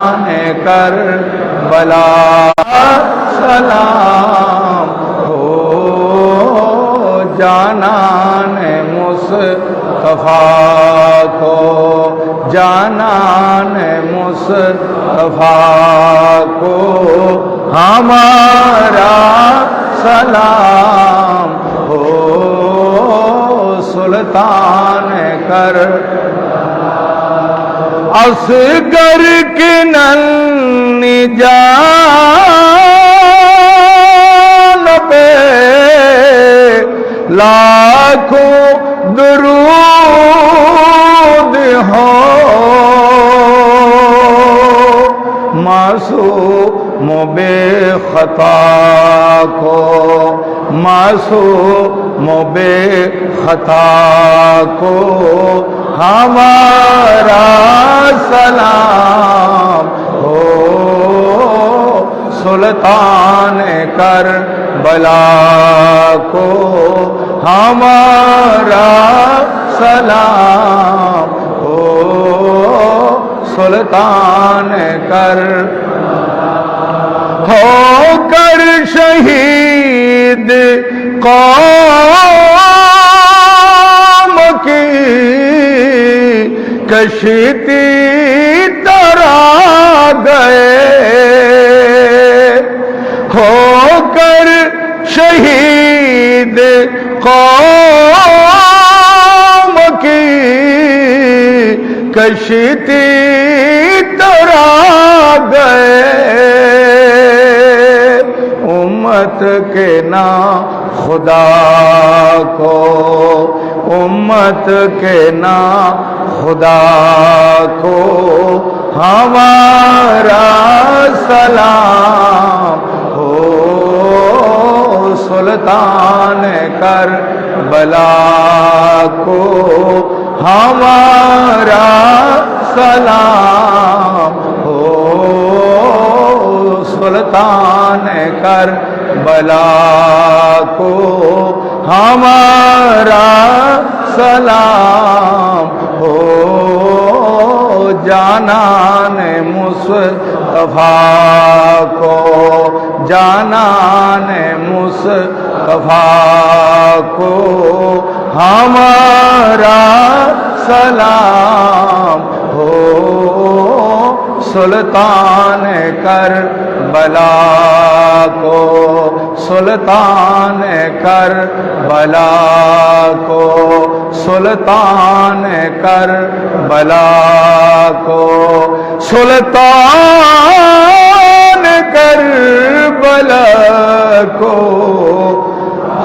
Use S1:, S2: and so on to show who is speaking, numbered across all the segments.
S1: कर बला सलाम हो जानान मुस्तफा को, जानान मुस्तफा को हमारा सलाम हो। सुल्तान कर असगर के नन्ही जान पे लाखों दुरूद हो। मासूम बेखता को, मासूम बेखता को हमारा सलाम हो। सुल्तान कर बला को हमारा सलाम हो। सुल्तान कर होकर शहीद कौम की कश्ती तरा गए, होकर शहीद कौम की कश्ती तरा गए। उम्मत के ना खुदा को, उम्मत के ना खुदा को हमारा सलाम हो। सुल्तान कर बला को हमारा सलाम हो। सुल्तान कर बला को हमारा सलाम हो। जानान मुस्तफा को, जानान मुस्तफा को हमारा सलाम हो। सुल्तान कर बला को, सुल्तान कर बला को, सुल्तान कर बला को, सुल्तान कर बला को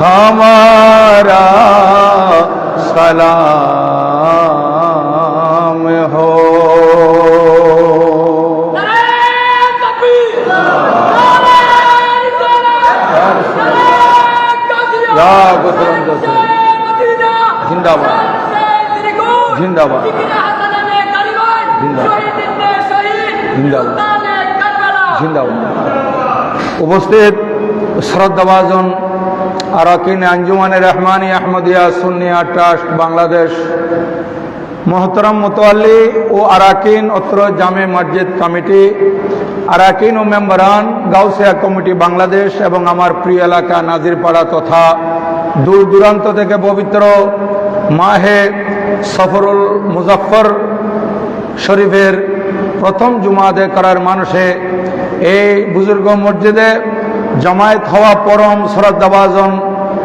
S1: हमारा सलाम हो। जिंदाबाद जिंदाबाद जिंदाबाद जिंदाबाद। उपस्थित শ্রদ্ধাভাজন আরাকিন আঞ্জুমানে রহমানি আহমদিয়া সুন্নিয়া ট্রাস্ট বাংলাদেশ, মোহতরম মুতাওয়াল্লি ও আরাকিন অত্র জামে মসজিদ কমিটি, আরাকিন ও মেম্বারান গাউসিয়া কমিটি বাংলাদেশ এবং আমার প্রিয় এলাকা নাজিরপাড়া তথা দূর দূরান্ত থেকে পবিত্র মাহে সফরুল মুজাফফর শরীফের প্রথম জুমা আদায় করার মানুষে এই বুজুর্গ মসজিদে জমায়েত হওয়া পরম শ্রদ্ধাভাজন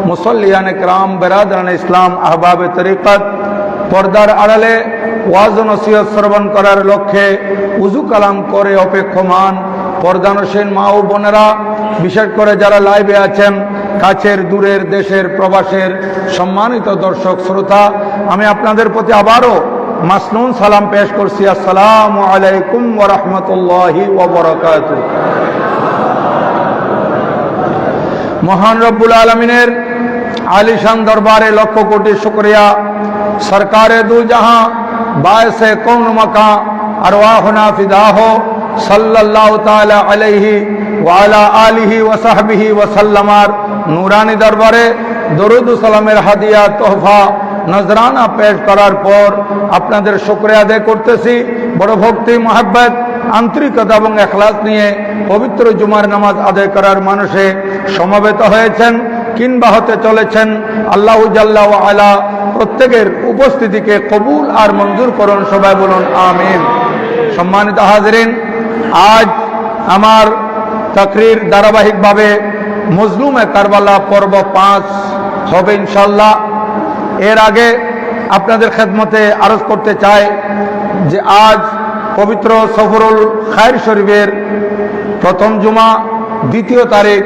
S1: মুসল্লিয়ানে کرام বেরাদরান ইসলাম আহবাবে তরিকত, পর্দার আড়ালে ওয়াজ ও নসিহত শ্রবণ করার লক্ষ্যে উজু কালাম করে অপেক্ষমান পর্দানসীন মা ও বোনেরা, বিশেষ করে যারা লাইভে আছেন, কাছের দূরের দেশের প্রবাসের সম্মানিত দর্শক শ্রোতা, আমি আপনাদের প্রতি আবারও মাসনুন সালাম পেশ করছি। আসসালামু আলাইকুম ওয়া রাহমাতুল্লাহি ওয়া বারাকাতুহু। মহান রব্বুল আলমিনের আলিশান দরবারে লক্ষ কোটি শুকরিয়া। সরকারে দু জাহাঁ বায়সে কৌন মাকা আরওয়াহুনা ফিদা হো সাল্লাল্লাহু তাআলা আলাইহি ওয়া আলা আলিহি ওয়া সাহবিহি ওয়া সাল্লামার নূরানি দরবারে দরুদ ও সালামের হাদিয়া তোহফা নজরানা পেশ করার পর আপনাদের শুকরিয়া আদায় করতেছি। বড় ভক্তি মহব্বত আন্তরিকতা এবং এখলাস নিয়ে পবিত্র জুমার নামাজ আদায় করার মানুষে সমবেত হয়েছেন কিংবা হতে চলেছেন, আল্লাহু জাল্লা ওয়া আলা প্রত্যেকের উপস্থিতিকে কবুল আর মঞ্জুর করুন। সবাই বলুন আমিন। সম্মানিত হাজরিন, আজ আমার তাকরীর ধারাবাহিকভাবে মজলুমে কারবালা পর্ব 5 হবে ইনশাল্লাহ। এর আগে আপনাদের খেদমতে আরজ করতে চাই যে আজ পবিত্র সফরুল খায়ের শরীফের প্রথম জুমা, 2 তারিখ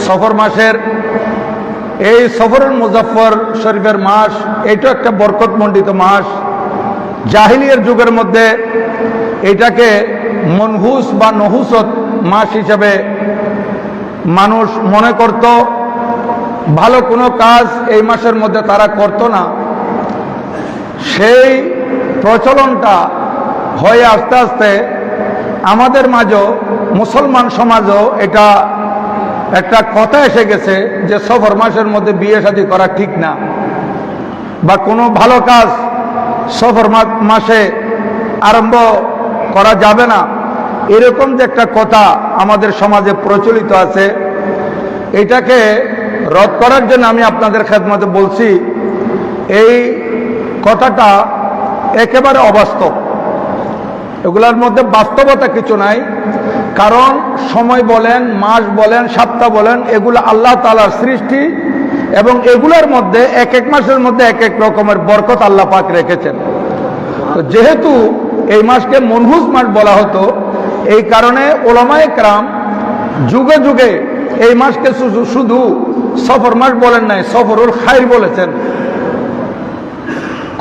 S1: সফর মাসের। এই সফরুল মুজাফফর শরীফের মাস, এটা একটা বরকতমণ্ডিত মাস। জাহিলিয়ার যুগের মধ্যে এটাকে মনহুস বা নহুসত মাস হিসেবে মানুষ মনে করত। ভালো কোনো কাজ এই মাসের মধ্যে তারা করত না। সেই প্রচলনটা হয়ে আস্তে আস্তে আমাদের মাঝেও, মুসলমান সমাজও এটা একটা কথা এসে গেছে যে সফর মাসের মধ্যে বিয়ে শাদী করা ঠিক না, বা কোনো ভালো কাজ সফর মাসে আরম্ভ করা যাবে না, এরকম যে একটা কথা আমাদের সমাজে প্রচলিত আছে। এটাকে রদ করার জন্য আমি আপনাদের খেদমতে বলছি, এই কথাটা একেবারে অবাস্তব। এগুলোর মধ্যে বাস্তবতা কিছু নাই। কারণ সময় বলেন, মাস বলেন, সপ্তাহ বলেন, এগুলো আল্লাহ তাআলার সৃষ্টি এবং এগুলোর মধ্যে এক এক মাসের মধ্যে এক এক রকমের বরকত আল্লাহ পাক রেখেছেন। তো যেহেতু এই মাসকে মনহুস মাস বলা হতো, এই কারণে উলামায়ে কেরাম যুগে যুগে এই মাসকে শুধু সফর মাস বলেন নাই, সফরুল খায়র বলেছেন,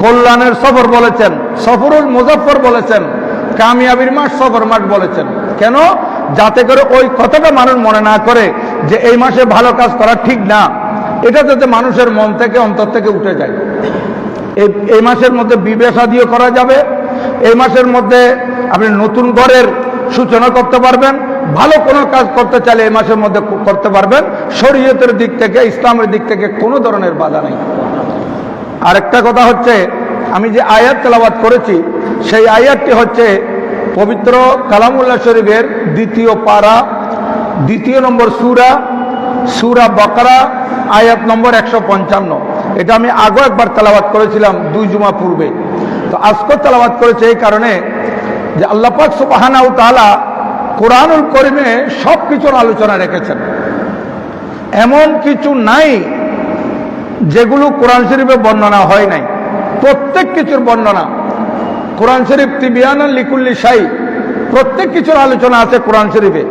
S1: কল্যাণের সফর বলেছেন, সফরুল মুজাফফর বলেছেন, কামিয়াবির মাস সফর মাস বলেছেন। কেন? যাতে করে ওই কথাটা মানুষ মনে না করে যে এই মাসে ভালো কাজ করা ঠিক না, এটা যাতে মানুষের মন থেকে, অন্তর থেকে উঠে যায়। এই মাসের মধ্যে বিবাহ শাদীও করা যাবে। এই মাসের মধ্যে আপনি নতুন ঘরের সূচনা করতে পারবেন। ভালো কোনো কাজ করতে চাইলে এই মাসের মধ্যে করতে পারবেন। শরীয়তের দিক থেকে, ইসলামের দিক থেকে কোনো ধরনের বাধা নেই। আরেকটা কথা হচ্ছে, আমি যে আয়াত তেলাওয়াত করেছি সেই আয়াতটি হচ্ছে পবিত্র কালামুল্লাহ শরীফের 2 পারা, 2 নম্বর সূরা বাকারা, আয়াত নম্বর 155। এটা আমি আগেও একবার তেলাওয়াত করেছিলাম 2 জুমা পূর্বে। তো আজকে তেলাওয়াত করেছে এই কারণে যে আল্লাহ পাক সুবহানাহু ওয়া তাআলা কোরআনুল কারীমে সব কিছুর আলোচনা রেখেছেন। এমন কিছু নাই যেগুলো কোরআন শরীফে বর্ণনা হয় নাই। প্রত্যেক কিছুর বর্ণনা কোরআন শরীফ তিবিয়ানান লিকুল্লি শাই, প্রত্যেক কিছুর আলোচনা আছে কোরআন শরীফে।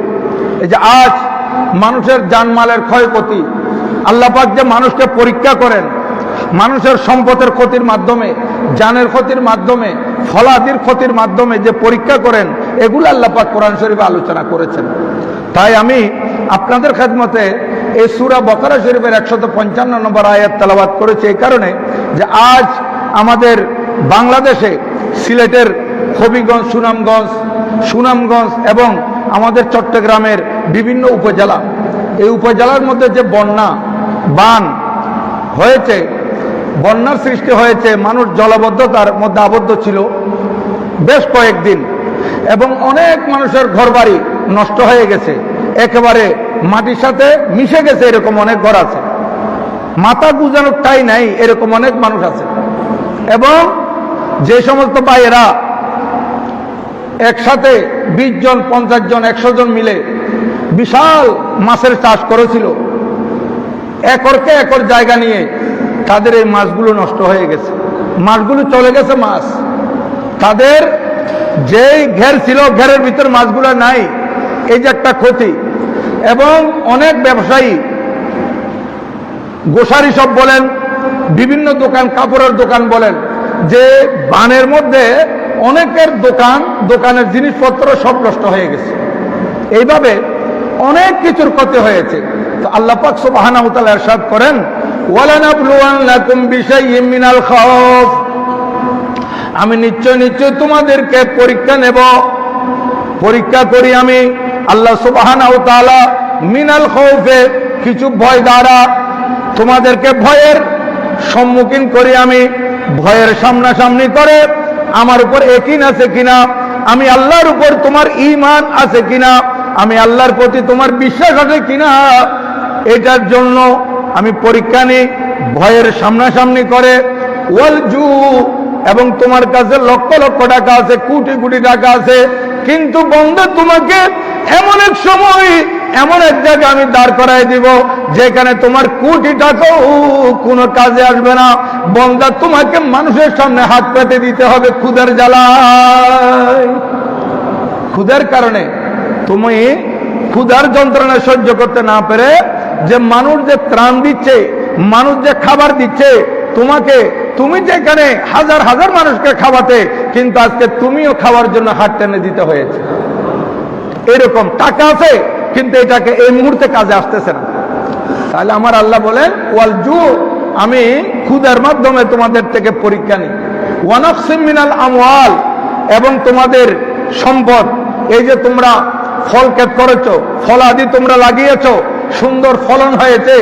S1: এই যে আজ মানুষের জানমালের ক্ষয়ক্ষতি, আল্লাহ পাক যে মানুষকে পরীক্ষা করেন, মানুষের সম্পদের ক্ষতির মাধ্যমে, জানের ক্ষতির মাধ্যমে, ফলাদির ক্ষতির মাধ্যমে যে পরীক্ষা করেন, এগুলো আল্লাহ পাক কোরআন শরীফে আলোচনা করেছেন। তাই আমি আপনাদের খেদমতে এই সূরা বাকারা শরীফের 155 নম্বর আয়াত তেলাওয়াত করেছি এই কারণে যে আজ আমাদের বাংলাদেশে সিলেটের হবিগঞ্জ, সুনামগঞ্জ এবং আমাদের চট্টগ্রামের বিভিন্ন উপজেলা, এই উপজেলার মধ্যে যে বান হয়েছে, বন্যার সৃষ্টি হয়েছে, মানুষ জলাবদ্ধতার মধ্যে আবদ্ধ ছিল বেশ কয়েকদিন এবং অনেক মানুষের ঘরবাড়ি নষ্ট হয়ে গেছে, একেবারে মাটির সাথে মিশে গেছে। এরকম অনেক ঘর আছে, মাথা গুজানোর ঠাঁই নাই, এরকম অনেক মানুষ আছে। এবং যে সমস্ত ভাইয়েরা একসাথে 20 জন, 50 জন, 100 জন মিলে বিশাল মাছের চাষ করেছিল, একরকে একর জায়গা নিয়ে, তাদের এই মাছগুলো নষ্ট হয়ে গেছে, মাছগুলো চলে গেছে। মাছ তাদের যেই ঘের ছিল, ঘেরের ভিতর মাছগুলো নাই, এই যে একটা ক্ষতি। এবং অনেক ব্যবসায়ী, গোসারি সব বলেন, বিভিন্ন দোকান, কাপড়ের দোকান বলেন, যে বানের মধ্যে অনেকের দোকানের জিনিসপত্র সব নষ্ট হয়ে গেছে। এইভাবে অনেক কিছুর ক্ষতি হয়েছে। তো আল্লাহ পাক সুবহানাহু ওয়া তাআলা ইরশাদ করেন, ওয়ালানাবলুওয়ান্নাকুম বিশাইইম মিনাল খাউফ, আমি নিশ্চয় তোমাদেরকে পরীক্ষা নেব, পরীক্ষা করি আমি আল্লাহ সুবহানাহু ওয়া তাআলা মিনাল খাউফে, কিছু ভয় দ্বারা তোমাদেরকে ভয়ের সম্মুখীন করি আমি, ভয়ের সামনাসামনি করে আমার উপর একই আছে কিনা, আমি আল্লাহর উপর তোমার ঈমান আছে কিনা, আমি আল্লাহর প্রতি তোমার বিশ্বাস আছে কিনা, এটার জন্য আমি পরীক্ষা নিই। ভয়ের সামনাসামনি করে ওয়াল জু, এবং তোমার কাছে লক্ষ লক্ষ টাকা আছে, কোটি কোটি টাকা আছে, কিন্তু বন্ধু তোমাকে এমন এক সময় এমন এক জায়গায় আমি দাঁড় করাই দিব যেখানে তোমার কোটি টাকাও কোনো কাজে আসবে না। বন্ধা, তোমাকে মানুষের সামনে হাত পেতে দিতে হবে ক্ষুধার জ্বালায়। ক্ষুধার কারণে তুমি ক্ষুধার যন্ত্রণা সহ্য করতে না পেরে, যে মানুষ যে ত্রাণ দিচ্ছে, মানুষ যে খাবার দিচ্ছে তোমাকে, তুমি যেখানে হাজার হাজার মানুষকে খাওয়াতে, কিন্তু আজকে তুমিও খাওয়ার জন্য হাত টেনে দিতে হয়েছে। এরকম টাকা আছে কিন্তু এটাকে এই মুহূর্তে কাজে আসতেছে না। তাহলে আমার আল্লাহ বলেন ওয়াল জু, আমি ক্ষুধার মাধ্যমে তোমাদের থেকে পরীক্ষা নিই। ওয়ানাকসিম মিনাল আমওয়াল, এবং তোমাদের সম্পদ, এই যে তোমরা ফল ক্ষেত করেছো, ফল আদি তোমরা লাগিয়েছো, সুন্দর ফলন হয়েছে,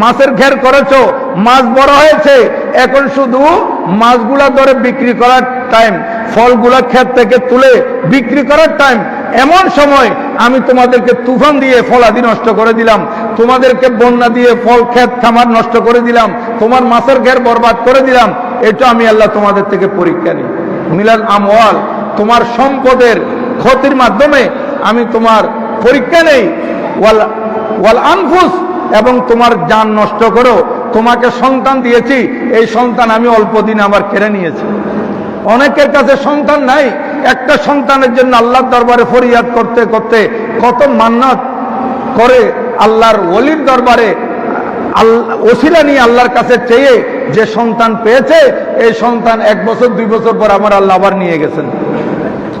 S1: মাছের ঘের করেছো, মাছ বড় হয়েছে, এখন শুধু মাছগুলা ধরে বিক্রি করার টাইম, ফলগুলা ক্ষেত থেকে তুলে বিক্রি করার টাইম। এমন সময় আমি তোমাদেরকে তুফান দিয়ে ফলাদি নষ্ট করে দিলাম, তোমাদেরকে বন্যা দিয়ে ফল ক্ষেত খামার নষ্ট করে দিলাম, তোমার মাছের ঘের বরবাদ করে দিলাম। এটা আমি আল্লাহ তোমাদের থেকে পরীক্ষা নিই। মিলাল আমওয়াল, তোমার সম্পদের ক্ষতির মাধ্যমে আমি তোমার পরীক্ষা নেই। ওয়াল আনফুস, এবং তোমার জান নষ্ট করো। তোমাকে সন্তান দিয়েছি, এই সন্তান আমি অল্প দিন আবার কেড়ে নিয়েছি। অনেকের কাছে সন্তান নাই, একটা সন্তানের জন্য আল্লাহর দরবারে ফরিয়াদ করতে করতে কত মান্নাত করে, আল্লাহর ওলির দরবারে ওসিলা নিয়ে আল্লাহর কাছে চেয়ে যে সন্তান পেয়েছে, এই সন্তান 1 বছর 2 বছর পর আমার আল্লাহ আবার নিয়ে গেছেন।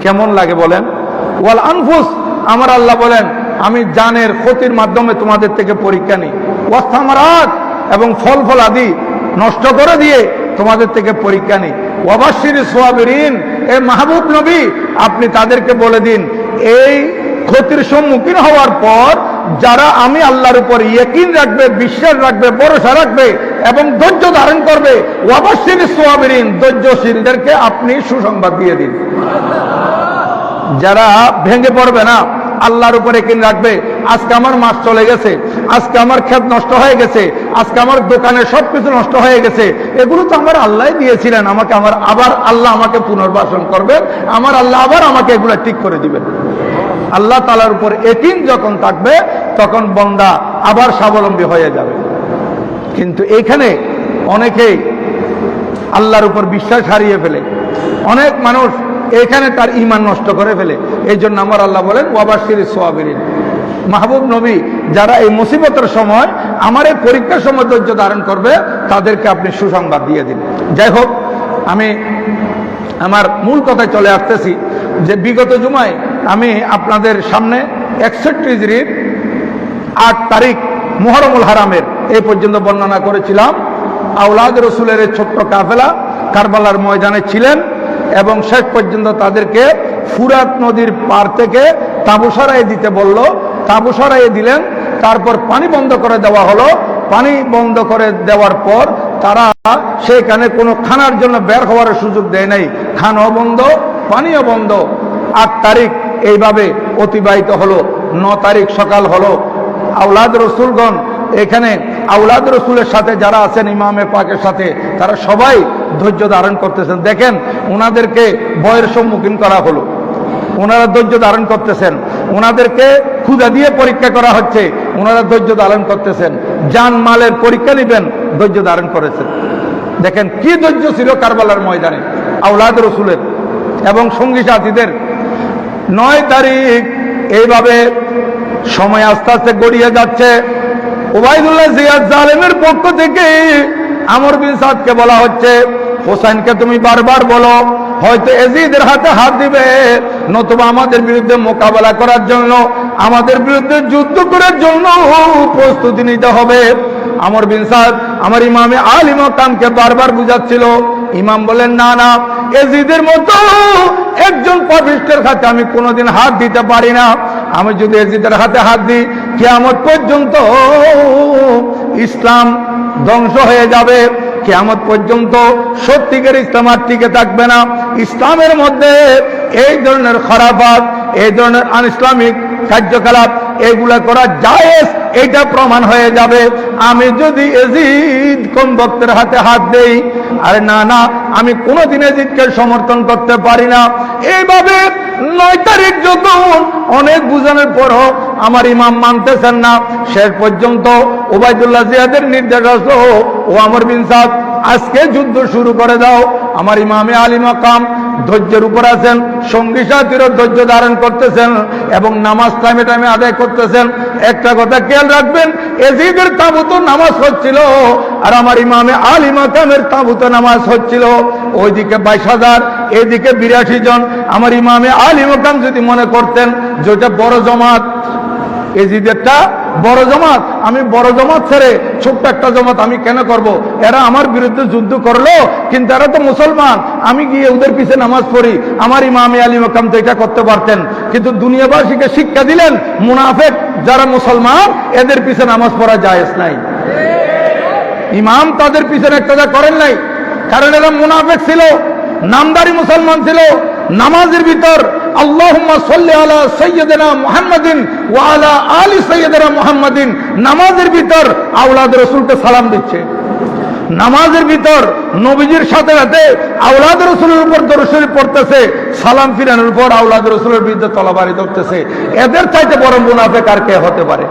S1: কেমন লাগে বলেন? ওয়াল আনফুস, আমার আল্লাহ বলেন আমি জানের ক্ষতির মাধ্যমে তোমাদের থেকে পরীক্ষা নিই। ওয়াসসামারাত, এবং ফল ফল আদি নষ্ট করে দিয়ে তোমাদের থেকে পরীক্ষা নিই। ওয়াবাশশিরিস সাবিরিন, এ মাহবুব নবী আপনি তাদেরকে বলে দিন, এই ক্ষতির সম্মুখীন হওয়ার পর যারা আমি আল্লাহর উপর ইয়াকিন রাখবে, বিশ্বাস রাখবে, ভরসা রাখবে এবং ধৈর্য ধারণ করবে, ওয়াবাশশিরিস সাবিরিন, ধৈর্যশীলদেরকে আপনি সুসংবাদ দিয়ে দিন। যারা ভেঙে পড়বে না, আল্লাহর উপরে ইয়াকিন রাখবে, আজকে আমার মাছ চলে গেছে, আজকে আমার ক্ষেত নষ্ট হয়ে গেছে, আজকে আমার দোকানে সবকিছু নষ্ট হয়ে গেছে, এগুলো তো আমার আল্লাহ দিয়েছিলেন, আমাকে আবার আল্লাহ আমাকে পুনর্বাসন করবেন, আমার আল্লাহ আবার আমাকে এগুলো ঠিক করে দিবেন। আল্লাহ তাআলার উপর ইয়াকিন যখন থাকবে তখন বান্দা আবার স্বাবলম্বী হয়ে যাবে। কিন্তু এইখানে অনেকেই আল্লাহর উপর বিশ্বাস হারিয়ে ফেলে, অনেক মানুষ এখানে তার ঈমান নষ্ট করে ফেলে। এই জন্য আমার আল্লাহ বলেন ওয়াবাশশিরিস সাবিরিন, মাহবুব নবী যারা এই মুসিবতের সময়, আমার এই পরীক্ষার সময় ধৈর্য ধারণ করবে, তাদেরকে আপনি সুসংবাদ দিয়ে দিন। যাই হোক, আমি আমার মূল কথায় চলে আসতেছি যে বিগত জুমায় আমি আপনাদের সামনে 61 হিজরির 8 তারিখ মুহররমুল হারামের এই পর্যন্ত বর্ণনা করেছিলাম। আওলাদ রসুলের ছোট্ট কাফেলা কারবালার ময়দানে ছিলেন এবং শেষ পর্যন্ত তাদেরকে ফুরাত নদীর পার থেকে তাঁবু সরাই দিতে বলল, তাঁবু সরাই দিলেন। তারপর পানি বন্ধ করে দেওয়া হলো। পানি বন্ধ করে দেওয়ার পর তারা সেখানে কোনো খানার জন্য বের হওয়ার সুযোগ দেয় নাই, খানাও বন্ধ, পানিও বন্ধ। 8 তারিখ এইভাবে অতিবাহিত হলো। 9 তারিখ সকাল হলো। আওলাদ রসুলগণ এখানে, আওলাদ রসুলের সাথে যারা আছেন ইমামে পাকের সাথে, তারা সবাই ধৈর্য ধারণ করতেছেন। দেখেন, ওনাদেরকে ভয়ের সম্মুখীন করা হলো, ওনারা ধৈর্য ধারণ করতেছেন। ওনাদেরকে ক্ষুধা দিয়ে পরীক্ষা করা হচ্ছে, ওনারা ধৈর্য ধারণ করতেছেন। জান মালের পরীক্ষা নেবেন, ধৈর্য ধারণ করেছেন। দেখেন কি ধৈর্য ছিল কারবালার ময়দানে আওলাদ রসুলের এবং সঙ্গী সাথীদের। 9 তারিখ এইভাবে সময় আস্তে আস্তে গড়িয়ে যাচ্ছে। ওবায়দুল্লাহ জিয়াদ জালেমের পক্ষ থেকে আমর বিন সাদকে বলা হচ্ছে, হোসেনকে তুমি বারবার বলো হয়তো এজিদের হাতে হাত দিবে, নতুবা আমাদের বিরুদ্ধে মোকাবেলা করার জন্য, আমাদের বিরুদ্ধে যুদ্ধ করার জন্য প্রস্তুতি নিতে হবে। আমর বিন সাদ আমার ইমামে আলী মাকামকে বারবার বুঝাচ্ছিল। ইমাম বলেন, না না, এজিদের মতো একজন পাপিষ্টের হাতে আমি কোনোদিন হাত দিতে পারি না। আমি যদি এজিদের হাতে হাত দিই, কিয়ামত পর্যন্ত ইসলাম ধ্বংস হয়ে যাবে, কিয়ামত পর্যন্ত সত্যিকার ইসলাম আর টিকে থাকবে না। ইসলামের মধ্যে এই ধরনের খরাফাত, এই ধরনের আনইসলামিক কার্যকলাপ এগুলা করা জায়েজ, এটা প্রমাণ হয়ে যাবে। আমি যদি এজিদ কোন ভক্তের হাতে হাত দেই, আরে না না, আমি কোনোদিন এজিদকে সমর্থন করতে পারি না। এইভাবে 9 তারিখ যখন অনেক বুঝানোর পরও আমার ইমাম মানতেছেন না, শেষ পর্যন্ত ওবায়দুল্লাহ জিয়াদের নির্দেশ আসলো, ও আমর বিন সাদ আজকে যুদ্ধ শুরু করে দাও। আমার ইমামে আলী মাকাম ধৈর্যের উপর আছেন, সঙ্গী সাথীরও ধৈর্য ধারণ করতেছেন এবং নামাজ টাইমে টাইমে আদায় করতেছেন। একটা কথা খেয়াল রাখবেন, এজিদের তাঁবুতে নামাজ হচ্ছিল আর আমার ইমামে আলী মাকামের তাঁবুতে নামাজ হচ্ছিল। ওইদিকে 22,000, এদিকে 82 জন। আমার ইমামে আলী মাকাম যদি মনে করতেন যে ওটা বড় জমাত, এজিদেরটা বড় জমাত, আমি বড় জমাত ছেড়ে ছোট্ট একটা জমাত আমি কেন করব? এরা আমার বিরুদ্ধে যুদ্ধ করলো, কিন্তু এরা তো মুসলমান, আমি গিয়ে ওদের পিছে নামাজ পড়ি। আমার ইমামে আলী মাকাম তো এটা করতে পারতেন, কিন্তু দুনিয়াবাসীকে শিক্ষা দিলেন মুনাফিক যারা মুসলমান এদের পিছে নামাজ পড়া জায়েজ নাই। ইমাম তাদের পিছনে একটা করেন নাই, কারণ এরা মুনাফিক ছিল, নামদারি মুসলমান ছিল। নামাজের ভিতর আল্লাহুম্মা সাল্লি আলা সাইয়্যিদিনা মুহাম্মাদিন ওয়া আলা আলি সাইয়্যিদিনা মুহাম্মাদিন, নামাজের ভিতর আওলাদ রাসূলকে সালাম দিচ্ছে। নামাজের ভিতর নবীজির সাথে সাথে আওলাদ রাসূলের উপর দরুদ শরীফ পড়তেছে, সালাম ফিরানোর পর আওলাদ রাসূলের বিরুদ্ধে তলবারি ধরতেছে। এদের চাইতে বড় মুনাফিক আর কে হতে পারে?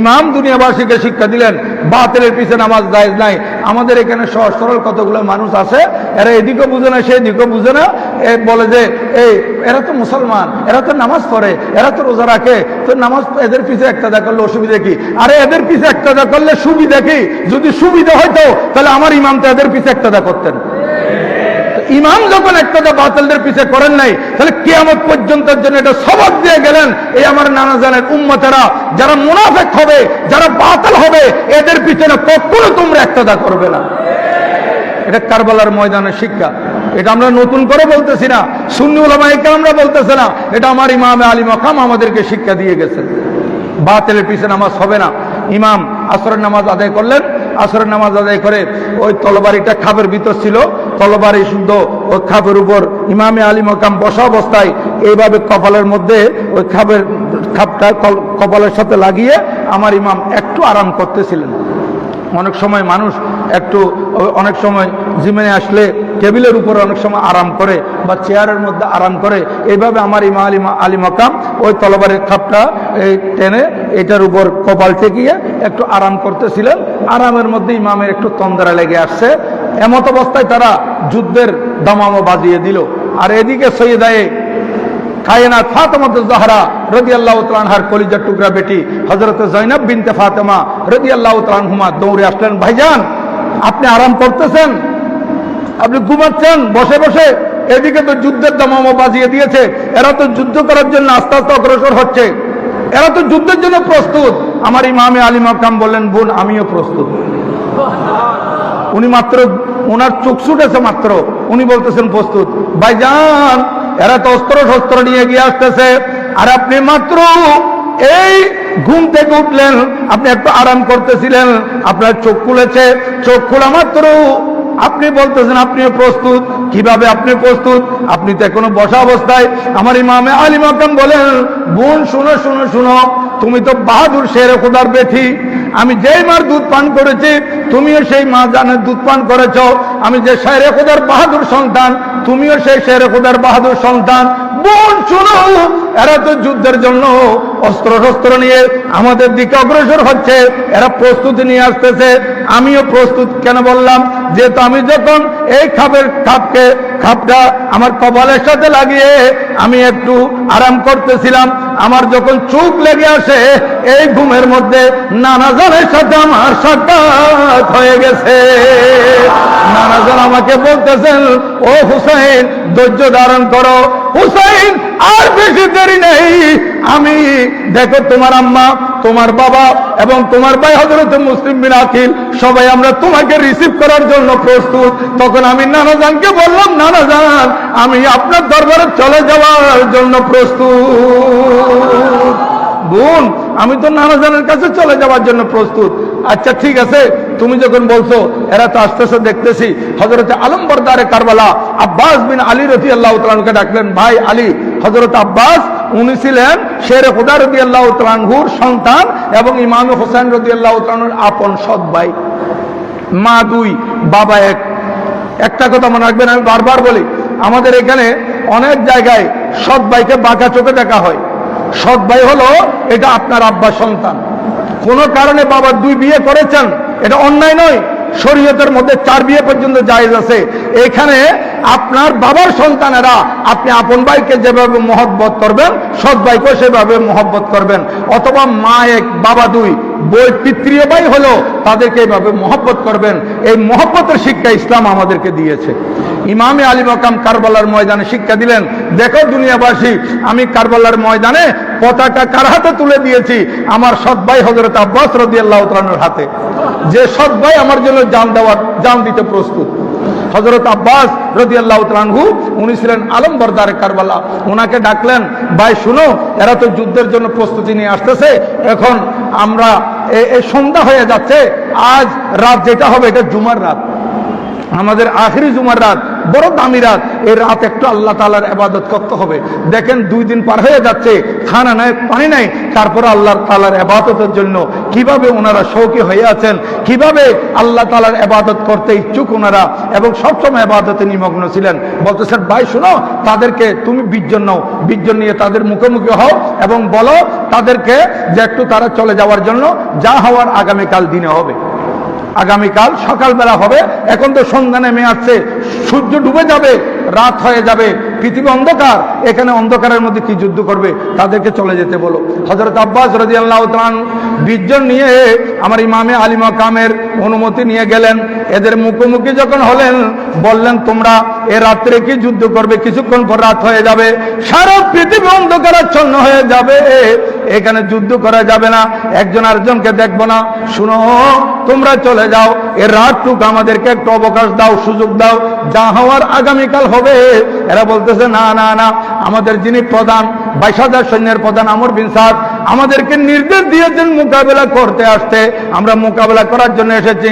S1: ইমাম দুনিয়াবাসীকে শিক্ষা দিলেন বাতিলের পিছে নামাজ জায়েজ নাই। আমাদের এখানে সহজ সরল কতগুলো মানুষ আছে, এরা এদিকে বুঝে না সেদিকে বুঝে না, বলে যে এই এরা তো মুসলমান, এরা তো নামাজ পড়ে, এরা তো রোজা রাখে, তো নামাজ এদের পিছে একটা করলে অসুবিধা কি? আরে এদের পিছে একটা করলে সুবিধা কি? যদি সুবিধা হয়তো তাহলে আমার ইমাম তো এদের পিছে একটা করতেন। ইমাম যখন একটা বাতিলদের পিছে করেন নাই, তাহলে কিয়ামত পর্যন্তের জন্য এটা সবক দিয়ে গেলেন এই আমার নানা জানের উম্মতেরা, যারা মুনাফিক হবে, যারা বাতিল হবে, এদের পিছনে কখনো তোমরা একটা করবে না। এটা কারবালার ময়দানের শিক্ষা, এটা আমরা নতুন করে বলতেছি না, সুন্নি উলামায়ে কেরামরা বলতেছে না, এটা আমার ইমামে আলী মাকাম আমাদেরকে শিক্ষা দিয়ে গেছেন। বাতিলের পিছে নামাজ হবে না। ইমাম আসরের নামাজ আদায় করলেন, আসরের নামাজ আদায় করে ওই তলবারিটা খাপের ভিতর ছিল, তলবারি শুদ্ধ ওই খাপের উপর ইমামে আলী মাকাম বসা অবস্থায় এইভাবে কপালের মধ্যে ওই খাপটা কপালের সাথে লাগিয়ে আমার ইমাম একটু আরাম করতেছিলেন। অনেক সময় মানুষ অনেক সময় জিমেনে আসলে টেবিলের উপরে অনেক সময় আরাম করে বা চেয়ারের মধ্যে আরাম করে, এইভাবে আমার ইমাম আলী মাকাম ওই তলবারের খাপটা টেনে এটার উপর কপাল টেকিয়ে একটু আরাম করতেছিলেন। আরামের মধ্যে ইমামের একটু তন্দ্রা লেগে আসছে, এমত অবস্থায় তারা যুদ্ধের দামামো বাজিয়ে দিল। আর এদিকে সৈয়দায়ে কায়নাত ফাতেমা জাহরা রাদিয়াল্লাহু তাআলা আনহার কলিজার টুকরা বেটি হযরত জয়নব বিনতে ফাতেমা রাদিয়াল্লাহু তাআলা আনহুমা দৌড়ে আসলেন, ভাইজান আপনি আরাম করতেছেন, আপনি ঘুমাচ্ছেন বসে বসে, এদিকে তো যুদ্ধের দামামো বাজিয়ে দিয়েছে, এরা তো যুদ্ধ করার জন্য আস্তে আস্তে অগ্রসর হচ্ছে, এরা তো যুদ্ধের জন্য প্রস্তুত। আমার ইমামে আলী মাকাম বললেন, বোন আমিও প্রস্তুত। উনি মাত্র ওনার চোখ ছুটেছে মাত্র, উনি বলতেছেন প্রস্তুত। ভাইজান এরা তো অস্ত্র শস্ত্র নিয়ে গিয়ে আসতেছে, আর আপনি মাত্র এই ঘুম থেকে উঠলেন, আপনি একটু আরাম করতেছিলেন, আপনার চোখ খুলেছে, চোখ খোলা মাত্র আপনি বলতেছেন আপনিও প্রস্তুত। কিভাবে আপনি প্রস্তুত? আপনি তো এখনো বসা অবস্থায়। আমার ইমামে আলী মাকাম বলেন, বোন শুনো শুনো শুনো, তুমি তো বাহাদুর শেরে খোদার বেটি, আমি যেই মার দুধ পান করেছি তুমিও সেই মা জানের দুধ পান করেছ, আমি যে শেরে খোদার বাহাদুর সন্তান তুমিও সেই শেরে খোদার বাহাদুর সন্তান। বোন শুনো, এরা তো যুদ্ধের জন্য অস্ত্র শস্ত্র নিয়ে আমাদের দিকে অগ্রসর হচ্ছে, এরা প্রস্তুতি নিয়ে আসতেছে, আমিও প্রস্তুত। কেন বললাম? যেহেতু আমি যখন এই খাপটা আমার কপালের সাথে লাগিয়ে আমি একটু আরাম করতেছিলাম, আমার যখন চোখ লেগে আসে এই ঘুমের মধ্যে নানাজনের সাথে আমার সাক্ষাৎ হয়ে গেছে। নানাজন আমাকে বলতেছেন, ও হুসাইন ধৈর্য ধারণ করো, হুসাইন আর বেশি দেরি নেই, আমি দেখো তোমার আম্মা, তোমার বাবা এবং তোমার ভাই হযরত মুসলিম বিন আকিল সবাই আমরা তোমাকে রিসিভ করার জন্য প্রস্তুত। তখন আমি নানাজানকে বললাম, নানাজান আমি আপনার দরবারে চলে যাওয়ার জন্য প্রস্তুত। বোন আমি তো নানাজানের কাছে চলে যাওয়ার জন্য প্রস্তুত। আচ্ছা ঠিক আছে, তুমি যখন বলছো এরা তো আস্তে আস্তে দেখতেছি। হযরতে আলম বরদারে কারবালা আব্বাস বিন আলী রাদিয়াল্লাহু তাআলা আনহুকে ডাকলেন, ভাই আলী। হযরত আব্বাস উনি ছিলেন শের খুদা রাদিয়াল্লাহু তাআলা আনহুর সন্তান এবং ইমাম হোসেন রাদিয়াল্লাহু তাআলা আনহুর আপন সৎ ভাই। মা দুই, বাবা এক। একটা কথা মনে রাখবেন, আমি বারবার বলি, আমাদের এখানে অনেক জায়গায় সৎ ভাইকে বাঁকা চোখে দেখা হয়। সৎ ভাই হলো এটা আপনার আব্বার সন্তান। কোনো কারণে বাবা দুই বিয়ে করেছেন, এটা অন্যায় নয়। শরীয়তের মধ্যে 4 বিয়ে পর্যন্ত জায়েজ আছে। এখানে আপনার বাবার সন্তানেরা আপনি আপন ভাইকে যেভাবে মহব্বত করবেন, সৎ ভাইকেও সেভাবে মহব্বত করবেন। অথবা মা এক বাবা দুই, বই পিতৃয় ভাই হলো, তাদেরকে এইভাবে মহব্বত করবেন। এই মহব্বতের শিক্ষা ইসলাম আমাদেরকে দিয়েছে। ইমামে আলী মাকাম কারবালার ময়দানে শিক্ষা দিলেন, দেখো দুনিয়াবাসী, আমি কারবালার ময়দানে পতাকা কার হাতে তুলে দিয়েছি? আমার সৎ ভাই হযরত আব্বাস রাদিয়াল্লাহু তাআলা আনহুর হাতে। যে সৎ ভাই আমার জন্য জান দিতে প্রস্তুত। হযরত আব্বাস রাদিয়াল্লাহু তাআলা আনহু উনি ছিলেন আলম বরদারে কারবালা। ওনাকে ডাকলেন, ভাই শুনো, এরা তো যুদ্ধের জন্য প্রস্তুতি নিয়ে আসতেছে। এখন আমরা এই সন্ধ্যা হয়ে যাচ্ছে, আজ রাত যেটা হবে এটা জুমার রাত, আমাদের আখিরি জুমার রাত, বড় দামি রাত। এই রাত একটু আল্লাহ তাআলার ইবাদত করতে হবে। দেখেন 2 দিন পার হয়ে যাচ্ছে, খানা নাই, পানি নাই, তারপর আল্লাহ তাআলার ইবাদতের জন্য কিভাবে ওনারা শৌকি হয়ে আছেন, কিভাবে আল্লাহ তাআলার ইবাদত করতে ইচ্ছুক ওনারা, এবং সবসময় ইবাদতে নিমগ্ন ছিলেন। বলতেছেন, ভাই শুনো, তাদেরকে তুমি বিজ্জন নাও, বিজ্জন নিয়ে তাদের মুখোমুখি হও এবং বলো তাদেরকে যে একটু তারা চলে যাওয়ার জন্য, যা হওয়ার আগামীকাল দিনে হবে, আগামীকাল সকালবেলা হবে। এখন তো সন্ধ্যা নেমে আসছে, সূর্য ডুবে যাবে, রাত হয়ে যাবে, পৃথিবী অন্ধকার। এখানে অন্ধকারের মধ্যে কি যুদ্ধ করবে? তাদেরকে চলে যেতে বলো। হযরত আব্বাস রাদিয়াল্লাহু তাআলা 20 জন নিয়ে আমার ইমামে আলী মাকামের অনুমতি নিয়ে গেলেন। এদের মুখোমুখি যখন হলেন, বললেন, তোমরা এ রাত্রে কি যুদ্ধ করবে? কিছুক্ষণ পর রাত হয়ে যাবে, সারা পৃথিবী অন্ধকারাচ্ছন্ন হয়ে যাবে, এখানে যুদ্ধ করা যাবে না, একজন আরেকজনকে দেখবো না। শুনো, তোমরা চলে যাও, এর রাতটুকু আমাদেরকে একটু অবকাশ দাও, সুযোগ দাও, যা হওয়ার আগামীকাল হবে। এরা বলতেছে, না না না, আমাদের যিনি প্রধান 22,000 সৈন্যের প্রধান আমর বিন সাদ আমাদেরকে নির্দেশ দিয়েছেন মোকাবেলা করতে আসতে। আমরা মোকাবেলা করার জন্য এসেছি,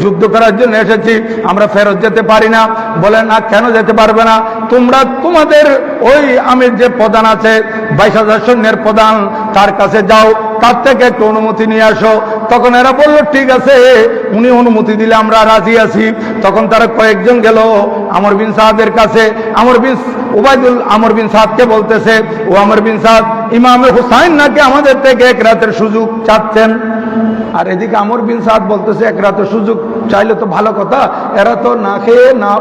S1: যুদ্ধ করার জন্য এসেছি, আমরা ফেরত যেতে পারি না। বলে, না, কেন যেতে পারবে না? তোমরা তোমাদের ওই আমির যে প্রধান আছে, 22,000 সৈন্যের প্রধান, তার কাছে যাও, তার থেকে একটু অনুমতি নিয়ে আসো। তখন এরা বললো, ঠিক আছে, উনি অনুমতি দিলে আমরা রাজি আছি। তখন তারা কয়েকজন গেল আমর বিন সাদের কাছে। আমর বিন সাদকে বলতেছে, ও আমর বিন সাদ, ইমামে হুসাইন নাকি আমাদের থেকে 1 রাতের সুযোগ চাচ্ছেন। আর এদিকে আমর বিন সাদ বলতেছে, 1 রাতের সুযোগ চাইলে তো ভালো কথা, এরা তো না খেয়ে না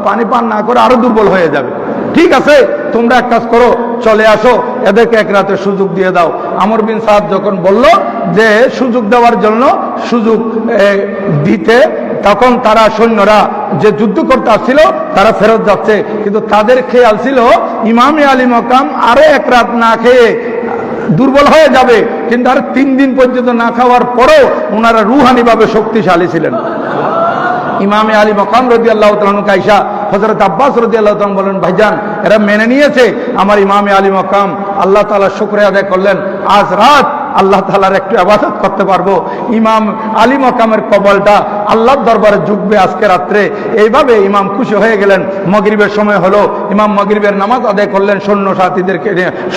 S1: পানি পান না করে আরো দুর্বল হয়ে যাবে। ঠিক আছে, তোমরা এক কাজ করো, চলে আসো, এদেরকে 1 রাতের সুযোগ দিয়ে দাও। আমর বিন সাদ যখন বলল যে সুযোগ দেওয়ার জন্য সুযোগ দিতে, তখন তারা সৈন্যরা যে যুদ্ধ করতে আসছিল তারা ফেরত যাচ্ছে। কিন্তু তাদের খেয়াল ছিল ইমামে আলী মাকাম আরো 1 রাত না খেয়ে দুর্বল হয়ে যাবে, কিন্তু আর 3 দিন পর্যন্ত না খাওয়ার পরেও ওনারা রুহানিভাবে শক্তিশালী ছিলেন। ইমামে আলী মাকাম রাদিয়াল্লাহু তাআলা আনহু কাইসা হযরত আব্বাস রাদিয়াল্লাহু তাআলা বলেন, ভাইজান, এরা মেনে নিয়েছে আমার ইমামে আলী মাকাম। আল্লাহ তাআলা শুকরিয়া আদায় করলেন, আজ রাত আল্লাহ তাআলার একটু ইবাদত করতে পারবো। ইমাম আলী মাকামের কবলটা আল্লাহর দরবারে ঝুঁকবে আজকে রাত্রে। এইভাবে ইমাম খুশি হয়ে গেলেন। মাগরিবের সময় হলো, ইমাম মাগরিবের নামাজ আদায় করলেন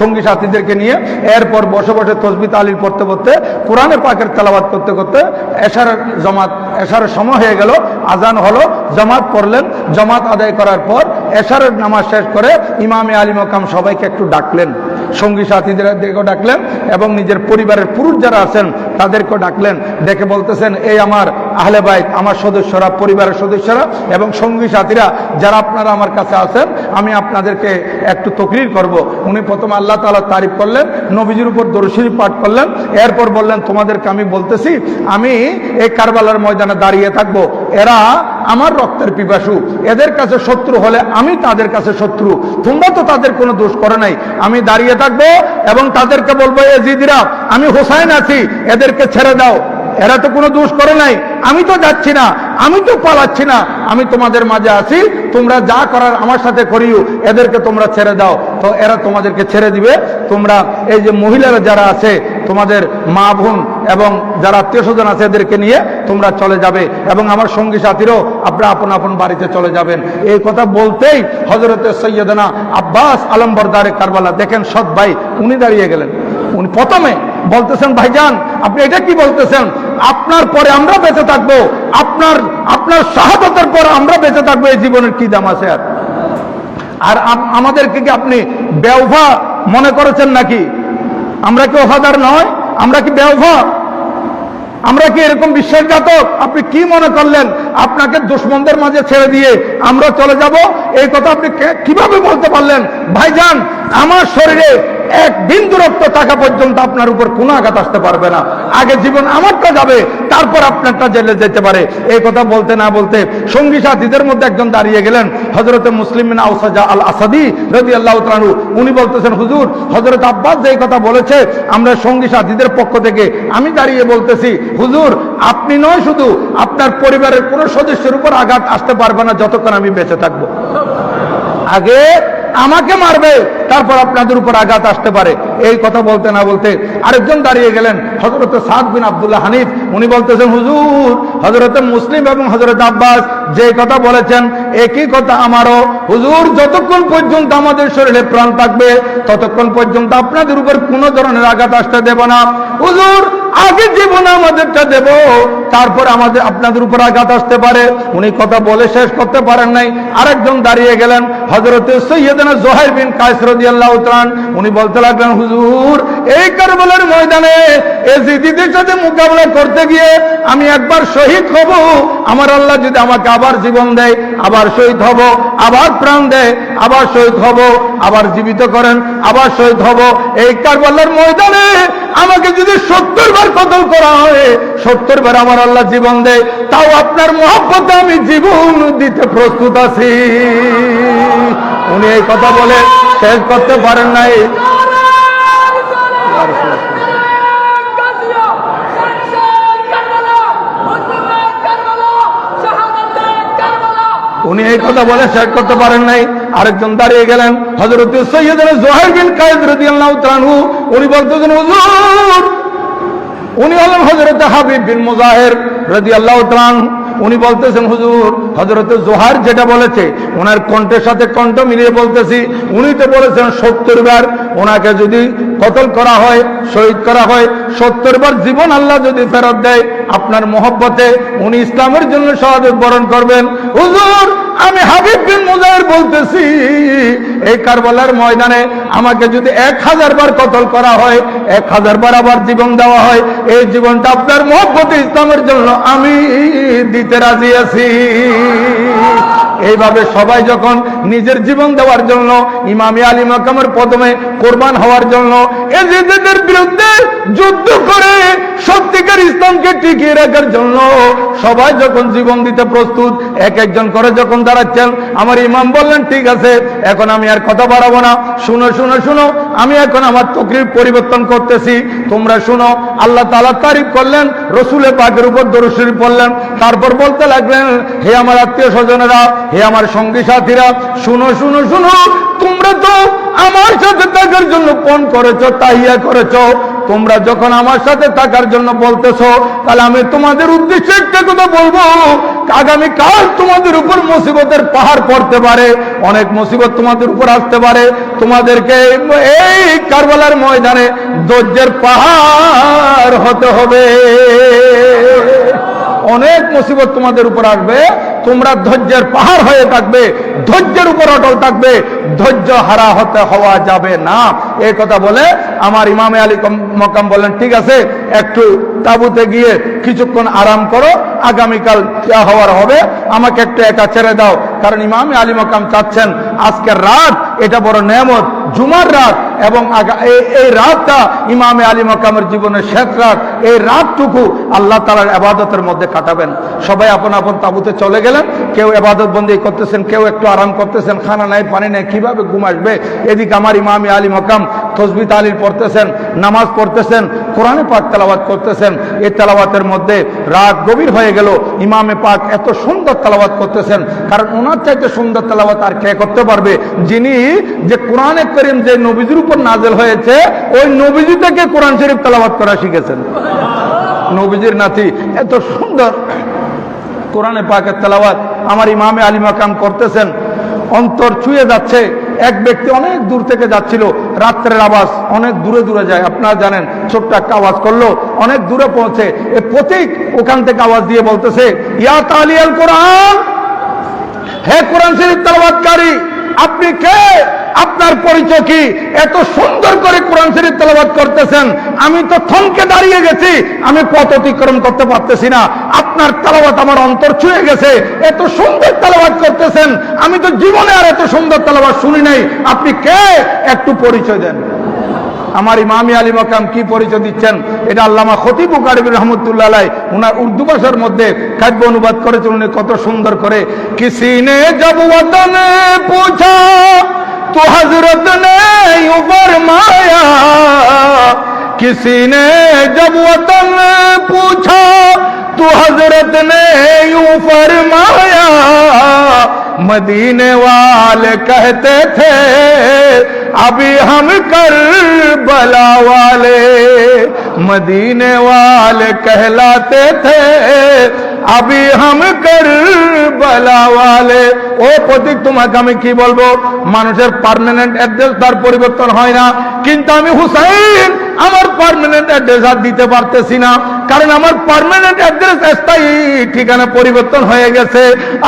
S1: সঙ্গী সাথীদেরকে নিয়ে। এরপর বসে বসে তাসবিহ তাহলিল পড়তে পড়তে, কোরআনে পাকের তেলাওয়াত করতে করতে এশারের সময় হয়ে গেল। আজান হলো, জামাত পড়লেন। জামাত আদায় করার পর এশারের নামাজ শেষ করে ইমামে আলী মাকাম সবাইকে একটু ডাকলেন, সঙ্গী সাথীদেরকেও ডাকলেন এবং নিজের পরিবারের পুরুষ যারা আছেন তাদেরকেও ডাকলেন। ডেকে বলতেছেন, এই আমার আহলে বাইত, আমার সদস্যরা, পরিবারের সদস্যরা এবং সঙ্গী সাথীরা যারা আপনারা আমার কাছে আছেন, আমি আপনাদেরকে একটু তকরির করব। উনি প্রথমে আল্লাহ তাআলা তারিফ করলেন, নবীজির উপর দরুদ শরীফ পাঠ করলেন। এরপর বললেন, তোমাদেরকে আমি বলতেছি, আমি এই কারবালার ময়দানে দাঁড়িয়ে থাকবো। এরা আমার রক্তের পিপাসু, এদের কাছে শত্রু হলে আমি তাদের কাছে শত্রু। তোমরা তো তাদের কোনো দোষ করে নাই। আমি দাঁড়িয়ে থাকবো এবং তাদেরকে বলবো, এজিদিরা, আমি হোসাইন আছি, এদেরকে ছেড়ে দাও, এরা তো কোনো দোষ করে নাই, আমি তো যাচ্ছি না, আমি তো পালাচ্ছি না, আমি তোমাদের মাঝে আছি, তোমরা যা করার আমার সাথে করিও, এদেরকে তোমরা ছেড়ে দাও। তো এরা তোমাদেরকে ছেড়ে দিবে। তোমরা এই যে মহিলারা যারা আছে, তোমাদের মা বোন এবং যারা আত্মীয় স্বজন আছে এদেরকে নিয়ে তোমরা চলে যাবে এবং আমার সঙ্গী সাথীরও আপনারা আপন আপন বাড়িতে চলে যাবেন। এই কথা বলতেই হযরতে সৈয়দনা আব্বাস আলমবরদারে কারবালা, দেখেন সৎ ভাই, উনি দাঁড়িয়ে গেলেন। উনি প্রথমে বলতেছেন, ভাইজান আপনি এটা কি বলতেছেন? আপনার পরে আমরা বেঁচে থাকবো, আপনার শাহাদাতের পর আমরা বেঁচে থাকবো, এই জীবনের কি দাম আছে? আর আমাদেরকে কি আপনি বেওফা মনে করেছেন নাকি? আমরা কি ওফাদার নয়? আমরা কি বেওফা? আমরা কি এরকম বিশ্বাসঘাতক? আপনি কি মনে করলেন আপনাকে দুশমনদের মাঝে ছেড়ে দিয়ে আমরা চলে যাব? এই কথা আপনি কিভাবে বলতে পারলেন? ভাইজান, আমার শরীরে এক বিন্দু রক্ত থাকা পর্যন্ত আপনার উপর কোনো আঘাত আসতে পারবে না। আগে জীবন আমারটা যাবে, তারপর আপনারটা জেলে যেতে পারে। এই কথা বলতে না বলতে সঙ্গী সাথীদের মধ্যে একজন দাঁড়িয়ে গেলেন, হযরতে মুসলিম বিন আউসাজা আল আসাদি রাদিয়াল্লাহু তাআলা আনহু। উনি বলতেছেন, হুজুর হযরত আব্বাস যেই কথা বলেছে আমরা সঙ্গী সাথীদের পক্ষ থেকে আমি দাঁড়িয়ে বলতেছি, হুজুর আপনি নয়, শুধু আপনার পরিবারের কোনো সদস্যের উপর আঘাত আসতে পারবে না যতক্ষণ আমি বেঁচে থাকবো। আগে আমাকে মারবে, তারপর আপনাদের উপর আঘাত আসতে পারে। এই কথা বলতে না বলতে আরেকজন দাঁড়িয়ে গেলেন, হযরত সাদ বিন আব্দুল্লাহ হানিফ। উনি বলতেছেন, হুজুর হযরত মুসলিম এবং হযরত আব্বাস যে কথা বলেছেন একই কথা আমারও। হুজুর যতক্ষণ পর্যন্ত আমাদের শরীরে প্রাণ থাকবে ততক্ষণ পর্যন্ত আপনাদের উপর কোনো ধরনের আঘাত আসতে দেব না। হুজুর আগে জীবন আমাদেরটা দেব, তারপর আমাদের আপনাদের উপর আঘাত আসতে পারে। উনি কথা বলে শেষ করতে পারেন নাই, আরেকজন দাঁড়িয়ে গেলেন, হযরতে সৈয়দনা জুহাইর বিন কায়েস রাদিয়াল্লাহু তাআলা। উনি বলতে লাগলেন, হুজুর এই কারবালার ময়দানে এজিদিদের সাথে মোকাবিলা করতে গিয়ে আমি একবার শহীদ হব, আমার আল্লাহ যদি আমাকে আবার জীবন দেয় আবার শহীদ হব, আবার প্রাণ দেয় আবার শহীদ হব, আবার জীবিত করেন আবার শহীদ হব। এই কারবালার ময়দানে আমাকে যদি 70 বার কতল করা হয়, 70 বার আমার আল্লাহ জীবন দেয়, তাও আপনার মহব্বতে আমি জীবন দিতে প্রস্তুত আছি। উনি এই কথা বলে শেষ করতে পারেন নাই। উনি এই কথা বলে শেষ করতে পারেন নাই, আরেকজন দাঁড়িয়ে গেলেন, হযরত সৈয়দনা জুহাইর বিন কায়েস রাদিয়াল্লাহু তাআলা আনহু। উনি বলতেছেন, হুজুর উনি হলেন হযরত হাবিব বিন মুজাহির রাদিয়াল্লাহু তাআলা আনহু। উনি বলতেছেন, হুজুর হযরত জুহাইর যেটা বলেছে ওনার কণ্ঠের সাথে কণ্ঠ মিলিয়ে বলতেছি, উনি তো বলেছেন 70 বার ওনাকে যদি কতল করা হয়, শহীদ করা হয়, 70 বার জীবন আল্লাহ যদি ফেরত দেয় আপনার মহব্বতে উনি ইসলামের জন্য শাহাদাত বরণ করবেন। হুজুর আমি হাবিব বিন মুজাহির বলতেছি, এই কারবালার ময়দানে আমাকে যদি 1000 বার কতল করা হয়, 1000 বার আবার জীবন দেওয়া হয়, এই জীবনটা আপনার মহব্বতে ইসলামের জন্য আমি দিতে রাজি আছি। এইভাবে সবাই যখন নিজের জীবন দেওয়ার জন্য ইমামে আলী মাকামের কদমে কোরবান হওয়ার জন্য এজিদের বিরুদ্ধে যুদ্ধ করে সত্যিকার ইসলামকে টিকিয়ে রাখার জন্য সবাই যখন জীবন দিতে প্রস্তুত, এক একজন করে যখন দাঁড়াচ্ছেন, আমার ইমাম বললেন, ঠিক আছে এখন আমি আর কথা বাড়াবো না, শুনো শুনো শুনো, আমি এখন আমার তকরির পরিবর্তন করতেছি, তোমরা শুনো। আল্লাহ তাআলা তারিফ করলেন, রাসূলের পাকের উপর দরুদ শরীফ পড়লেন, তারপর বলতে লাগলেন, হে আমার আত্মীয় স্বজনেরা, হে আমার সঙ্গী সাথীরা, শুনো শুনো শুনো, তোমরা তো আমার সাথে থাকার জন্য পণ করেছো, তাহিয়া করেছো, তোমরা যখন আমার সাথে থাকার জন্য বলতেছো, তাহলে আমি তোমাদের উদ্দেশ্যে একটা কথা বলবো, আগামীকাল তোমাদের উপর মুসিবতের পাহাড় পড়তে পারে, অনেক মুসিবত তোমাদের উপর আসতে পারে, তোমাদেরকে এই কারবালার ময়দানে ধৈর্যের পাহাড় হতে হবে। অনেক মুসিবত তোমাদের উপর আসবে, তোমরা ধৈর্যের পাহাড় হয়ে থাকবে, ধৈর্যের উপর অটল থাকবে, ধৈর্য হারা হওয়া যাবে না। এই কথা বলে আমার ইমামে আলী মকাম বললেন, ঠিক আছে একটু তাঁবুতে গিয়ে কিছুক্ষণ আরাম করো, আগামীকাল যা হওয়ার হবে, আমাকে একটু একা ছেড়ে দাও। কারণ ইমামে আলী মকাম চাচ্ছেন আজকের রাত এটা বড় নেয়ামত, জুমার রাত, এবং এই রাতটা ইমামে আলী মকামের জীবনের শেষ রাত, এই রাতটুকু আল্লাহ তাআলার ইবাদতের মধ্যে কাটাবেন। সবাই আপন আপন তাঁবুতে চলে গেলেন, কেউ ইবাদত বন্দি করতেছেন, কেউ একটু আরাম করতেছেন, খানা নাই পানি নাই, কিভাবে ঘুম আসবে। এদিকে আমার ইমামে আলী মকাম তসবিহ তাহলিল পড়তেছেন, নামাজ পড়তেছেন, কোরআনে পাক তেলাওয়াত করতেছেন। এই তেলাওয়াতের মধ্যে রাত গভীর হয়ে গেল, ইমামে পাক এত সুন্দর তেলাওয়াত করতেছেন, কারণ ওনার চাইতে সুন্দর তেলাওয়াত আর কে করতে পারবে, যিনি যে কোরআনে কারীম যে নবীজির উপর নাযিল হয়েছে ওই নবীজি থেকে কোরআন শরীফ তেলাওয়াত করা শিখেছেন। নবীজির নাতি, এত সুন্দর কোরআনে পাকের তেলাওয়াত আমার ইমামে আলী মাকাম করতেছেন, অন্তর ছুঁয়ে যাচ্ছে। এক ব্যক্তি অনেক দূর থেকে যাচ্ছিল, রাত্রের আওয়াজ অনেক দূরে দূরে যায়, আপনারা জানেন, ছোট্ট একটা আওয়াজ করলো অনেক দূরে পৌঁছে। এ পথিক ওখান থেকে আওয়াজ দিয়ে বলতেছে, ইয়া তালিয়াল কোরআন, হে কোরআন শরীফ তেলাওয়াতকারী, আপনি কে? আপনার পরিচয় কি? এত সুন্দর করে কোরআন শরীফ তেলাওয়াত করতেছেন, আমি তো থমকে দাঁড়িয়ে গেছি, আমি পথ অতিক্রম করতে পারতেছি না। আপনার তেলাওয়াত আমার অন্তর ছুঁয়ে গেছে, এত সুন্দর তেলাওয়াত করতেছেন, আমি তো জীবনে আর এত সুন্দর তেলাওয়াত শুনি নাই। আপনি কে? একটু পরিচয় দেন। আমার ইমামি আলী মাকাম কি পরিচয় দিচ্ছেন, এটা আল্লামা খতিব কারিমি রহমতুল্লাহ আলাইহ ওনার উর্দু ভাষার মধ্যে কাব্য অনুবাদ করেছেন উনি কত সুন্দর করে। কিসি নে জব ওয়াতন পুছা তো হযরত নে ইউ ফরমায়া, কিসি নে জব ওয়াতন পুছা তো হযরত নে ইউ ফরমায়া, मदीने वाले कहते थे अभी हम करबला वाले, मदीने वाले कहलाते थे अभी हम करबला वाले। ও প্রতীক, তোমাকে আমি কি বলবো, মানুষের পার্মানেন্ট অ্যাড্রেস তার পরিবর্তন হয় না, কিন্তু আমি হুসাইন আমার পার্মানেন্ট অ্যাড্রেস আর দিতে পারতেছি না, কারণ আমার পার্মানেন্ট অ্যাড্রেস স্থায়ী ঠিকানা পরিবর্তন হয়ে গেছে।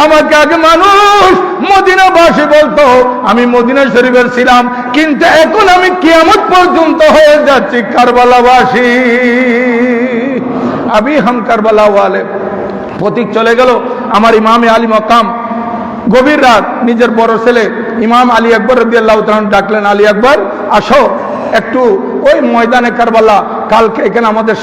S1: আমাকে আগে মানুষ মদিনাবাসী বলতো, আমি মদিনা শরীফের ছিলাম, কিন্তু এখন আমি কিয়ামত পর্যন্ত হয়ে যাচ্ছি কারবালাবাসী। আবি হাম কারবালা ওয়ালে। প্রতীক চলে গেল। আমার ইমামে আলী মাকাম গভীর রাত নিজের বড় ছেলে ইমাম আলী আকবর রাদিয়াল্লাহু তাআলা ডাকলেন, আলী আকবর আসো একটু ওই ময়দানে কারবালা, কালকে এখানে আমাদের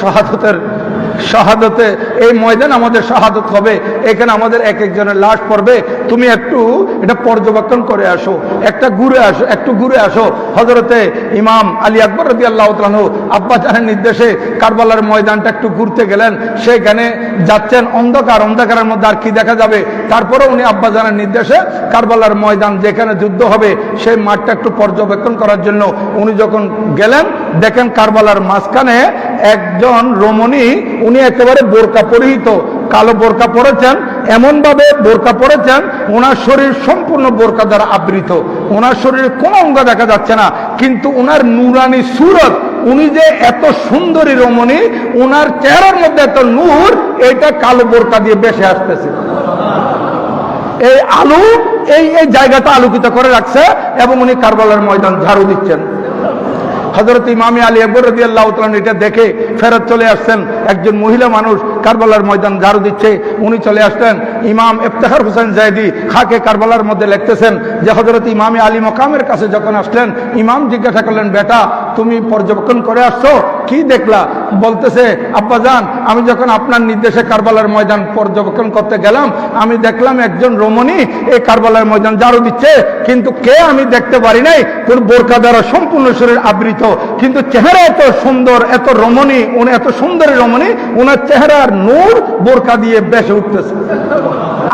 S1: শাহাদতে এই ময়দান আমাদের শাহাদত হবে, এখানে আমাদের এক একজনের লাশ পড়বে, তুমি একটু এটা পর্যবেক্ষণ করে আসো, একটু ঘুরে আসো। হযরতে ইমাম আলী আকবর রাদিয়াল্লাহু তাআলা আব্বা জানের নির্দেশে কারবালার ময়দানটা একটু ঘুরতে গেলেন। সেখানে যাচ্ছেন, অন্ধকারের মধ্যে আর কি দেখা যাবে, তারপরে উনি আব্বা জানের নির্দেশে কারবালার ময়দান যেখানে যুদ্ধ হবে সেই মাঠটা একটু পর্যবেক্ষণ করার জন্য উনি যখন গেলেন, দেখেন কারবালার মাঝখানে একজন রমণী, উনি একেবারে বোরকা পরিহিত, কালো বোরকা পরেছেন, এমন ভাবে বোরকা পরেছেন ওনার শরীর সম্পূর্ণ বোরকা দ্বারা আবৃত, ওনার শরীরে কোনো অঙ্গ দেখা যাচ্ছে না, কিন্তু ওনার নুরানি সুরত, উনি যে এত সুন্দরী রমণী, ওনার চেহারার মধ্যে এত নূর, এটা কালো বোরকা দিয়ে বেশে আসতেছে। এই আলো এই জায়গাটা আলোকিত করে রাখছে এবং উনি কারবালার ময়দান ঝাড়ু দিচ্ছেন। হযরত ইমামে আলী আকবর রাদিয়াল্লাহু তাআলা এটা দেখে ফেরত চলে আসছেন। একজন মহিলা মানুষ কারবালার ময়দান ঝাড়ু দিচ্ছে, উনি চলে আসলেন। ইমাম ইফতেখার হোসেন জায়দি খাকে কারবালার মধ্যে লিখতেছেন যে হযরত ইমামে আলী মাকামের কাছে যখন আসলেন, ইমাম জিজ্ঞাসা করলেন, বেটা তুমি পর্যবেক্ষণ করে আসছো, কি দেখলা? বলতেছে, আব্বাজান আমি যখন আপনার নির্দেশে কারবালার ময়দান পর্যবেক্ষণ করতে গেলাম, আমি দেখলাম একজন রমণী এই কারবালার ময়দান ঝাড়ু দিচ্ছে, কিন্তু কে আমি দেখতে পারি নাই, কোন বোরকা দ্বারা সম্পূর্ণ শরীর আবৃত, কিন্তু চেহারা এত সুন্দর, এত রমণী, উনি এত সুন্দরী রমণী, ওনার চেহারার নূর বোরকা দিয়ে বেশে উঠতেছে,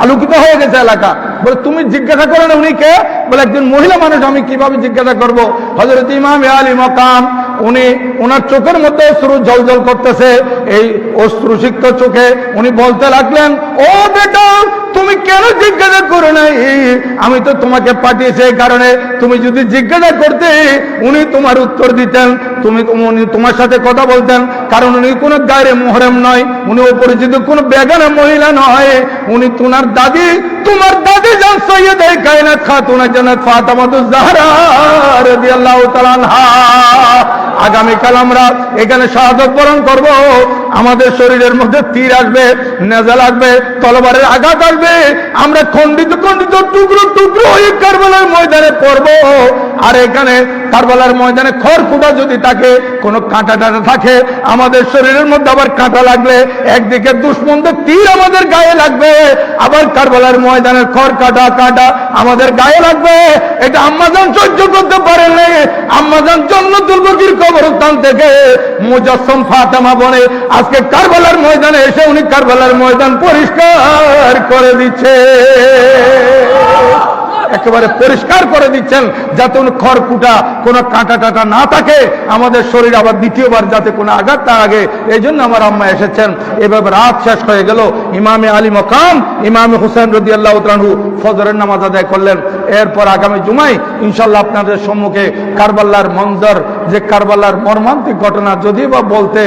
S1: আলোকিত হয়ে গেছে এলাকা। বলে তুমি জিজ্ঞাসা করো না উনি কে? বলে একজন মহিলা মানুষ, আমি কিভাবে জিজ্ঞাসা করব? হযরত ইমাম আলী মাকাম উনি ওনার চোখের মধ্যে অশ্রু জলজল করতেছে, এই অশ্রুসিক্ত চোখে উনি বলতে লাগলেন, ও বেটা তুমি কেন জিজ্ঞাসা করো নাই? আমি তো তোমাকে পাঠিয়েছি এই কারণে, তুমি যদি জিজ্ঞাসা করতে উনি তোমার উত্তর দিতেন, উনি তোমার সাথে কথা বলতেন, কারণ উনি কোনো গায়রে মুহরম নয়, উনি অপরিচিত কোনো বেগানা মহিলা নয়, উনি তোমার দাদি জান সৈয়দে কায়নাত খাতুনে জান্নাত ফাতেমাতুজ জাহরা রাদিয়াল্লাহু তাআলা আনহা। আগামীকাল আমরা এখানে শাহাদত বরণ করব, আমাদের শরীরের মধ্যে তীর আসবে, নেজাল আসবে, তলোয়ারের আঘাত আসবে, আমরা খণ্ডিত টুকরো এই কারবালার ময়দানে পড়ব। আর এখানে কারবালার ময়দানে খড়কুটা যদি থাকে, কোনো কাঁটা থাকে, আমাদের শরীরের মধ্যে আবার কাঁটা লাগলে একদিকে দুশমনদের তীর আমাদের গায়ে লাগবে, আবার কারবালার ময়দানের খড় কাঁটা আমাদের গায়ে লাগবে। এটা আম্মাজান সহ্য করতে পারেন নাই। আম্মাজান জান্নাতুল বাকির কবরস্থান থেকে মুজাসসাম ফাতেমা বনে আজকে কারবালার ময়দানে এসে উনি কারবালার ময়দান পরিষ্কার করে দিচ্ছে। একেবারে পরিষ্কার করে দিচ্ছেন, যাতে কোনো খড়কুটা কোনো কাঁটা টাটা না থাকে, আমাদের শরীর আবার দ্বিতীয়বার যাতে কোনো আঘাত না লাগে। এই জন্য আমার আম্মা এসেছেন। এভাবে রাত শেষ হয়ে গেল। ইমামে আলী মকাম ইমামে হুসেন রাদিয়াল্লাহু তাআলা আনহু ফজরের নামাজ আদায় করলেন। এরপর আগামী জুমায় ইনশাআল্লাহ আপনাদের সম্মুখে কারবালার মঞ্জর, যে কারবালার মর্মান্তিক ঘটনা যদিও বা বলতে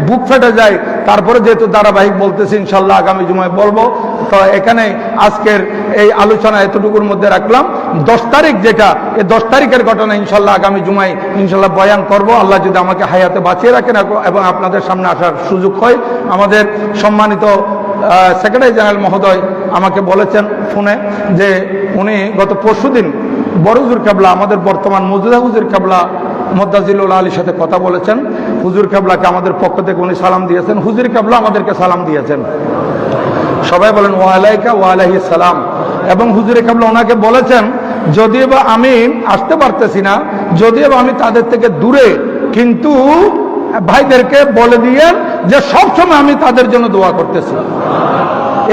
S1: বুক ফেটে যায়, তারপরে যেহেতু ধারাবাহিক বলতেছি ইনশাআল্লাহ আগামী জুমায় বলবো। তো এখানে আজকের এই আলোচনা এতটুকুর মধ্যে রাখলাম। 10 তারিখ যেটা, এই 10 তারিখের ঘটনা ইনশাআল্লাহ আগামী জুমায় ইনশাআল্লাহ বয়ান করব, আল্লাহ যদি আমাকে হায়াতে বাঁচিয়ে রাখেন এবং আপনাদের সামনে আসার সুযোগ হয়। আমাদের সম্মানিত সেক্রেটারি জেনারেল মহোদয় আমাকে বলেছেন ফোনে যে উনি গত পরশুদিন বড় হুজুর কেবলা, আমাদের বর্তমান মওজুদা হুজুর কেবলা মোদ্দাজিলুল আলীর সাথে কথা বলেছেন। হুজুর কেবলাকে আমাদের পক্ষ থেকে উনি সালাম দিয়েছেন, হুজুর কেবলা আমাদেরকে সালাম দিয়েছেন। সবাই বলেন ওয়ালাইকা ওয়ালাইহিস সালাম। এবং হুজুরে কেবলা ওনাকে বলেছেন, যদিও বা আমি আসতে পারতেছি না, যদিও বা আমি তাদের থেকে দূরে, কিন্তু ভাইদেরকে বলে দিয়েন যে সবসময় আমি তাদের জন্য দোয়া করতেছি।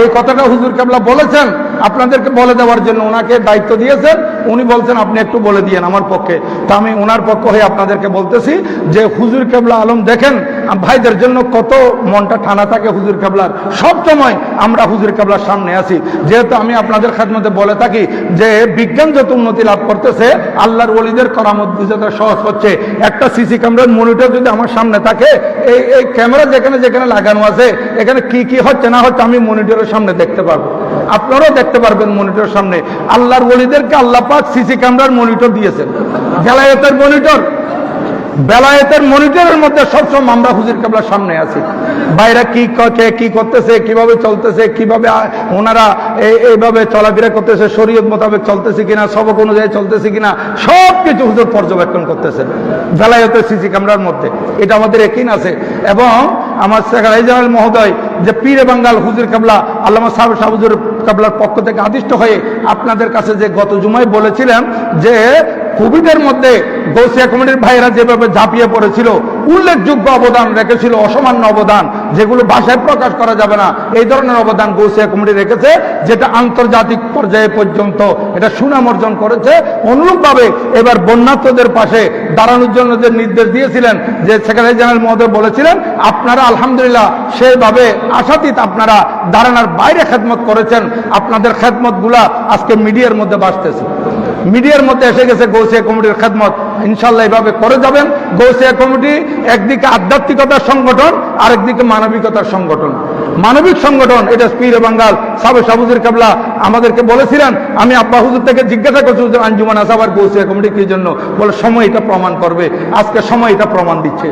S1: এই কথাটা হুজুর কেবলা বলেছেন, আপনাদেরকে বলে দেওয়ার জন্য ওনাকে দায়িত্ব দিয়েছেন। উনি বলছেন আপনি একটু বলে দিয়েন আমার পক্ষে। তো আমি ওনার পক্ষ হয়ে আপনাদেরকে বলতেছি যে হুজুর কেবলা আলম দেখেন ভাইদের জন্য কত মনটা ঠান্ডা থাকে হুজুর কেবলার। সব সময় আমরা হুজুর কেবলার সামনে আছি। যেহেতু আমি আপনাদের খেদমতে বলে থাকি যে বিজ্ঞান যত উন্নতি লাভ করতেছে, আল্লাহর ওলিদের করামত বুঝাতে সহজ হচ্ছে। একটা সিসি ক্যামেরার মনিটর যদি আমার সামনে থাকে, এই ক্যামেরা যেখানে যেখানে লাগানো আছে, এখানে কি কি হচ্ছে না হচ্ছে আমি মনিটরের সামনে দেখতে পারবো, আপনারাও দেখতে পারবেন মনিটরের সামনে। আল্লাহর ওলিদেরকে আল্লাহ পাক সিসি ক্যামেরার মনিটর দিয়েছেন, বেলায়েতের মনিটর। বেলায়েতের মনিটরের মধ্যে সবসময় আমরা হুজুর কেবলার সামনে আছি। বাইরে কি করতেছে, কিভাবে চলতেছে, কিভাবে ওনারা এইভাবে চলাফেরা করতেছে, শরীয়ত মোতাবেক চলতেছে কিনা, সবক অনুযায়ী চলতেছে কিনা, সব কিছু হুজুর পর্যবেক্ষণ করতেছেন বেলায়েতের সিসি ক্যামেরার মধ্যে। এটা আমাদের ইয়াকিন আছে। এবং আমার সেক্রেটারি জেনারেল মহোদয় যে পীরে বাঙ্গাল হুজুর কেবলা আল্লামা সাহেব শাহ হুজুর কেবলার পক্ষ থেকে আদিষ্ট হয়ে আপনাদের কাছে যে গত জুমায় বলেছিলেন যে কোভিডের মধ্যে গৌসিয়া কমিটির ভাইয়েরা যেভাবে ঝাঁপিয়ে পড়েছিল, উল্লেখযোগ্য অবদান রেখেছিল, অসামান্য অবদান, যেগুলো ভাষায় প্রকাশ করা যাবে না, এই ধরনের অবদান গৌসিয়া কমিটি রেখেছে, যেটা আন্তর্জাতিক পর্যায়ে পর্যন্ত এটা সুনাম অর্জন করেছে। অনুরূপভাবে এবার বন্যার্তদের পাশে দাঁড়ানোর জন্য যে নির্দেশ দিয়েছিলেন, যে সেক্রেটারি জেনারেল মহোদয় বলেছিলেন, আপনারা আলহামদুলিল্লাহ সেইভাবে আশাতীত আপনারা দাঁড়ানোর বাইরে খেদমত করেছেন। আপনাদের খেদমতগুলা আজকে মিডিয়ার মধ্যে বাসতেছে, মিডিয়ার মধ্যে এসে গেছে গৌসিয়া কমিটির খেদমত। ইনশাল্লাহ এইভাবে করে যাবেন। গৌসিয়া কমিটি একদিকে আধ্যাত্মিকতার সংগঠন, আরেকদিকে মানবিকতার সংগঠন। মানবিক সংগঠন এটা পীরে বাঙ্গাল সাবেক শাহ হুজুর কেবলা আমাদেরকে বলেছিলেন। আমি আব্বা হুজুর থেকে জিজ্ঞাসা করছি হুজুর আঞ্জুমান আসাবার গৌসিয়া কমিটি কি জন্য, বলে সময় এটা প্রমাণ করবে। আজকে সময় এটা প্রমাণ দিচ্ছে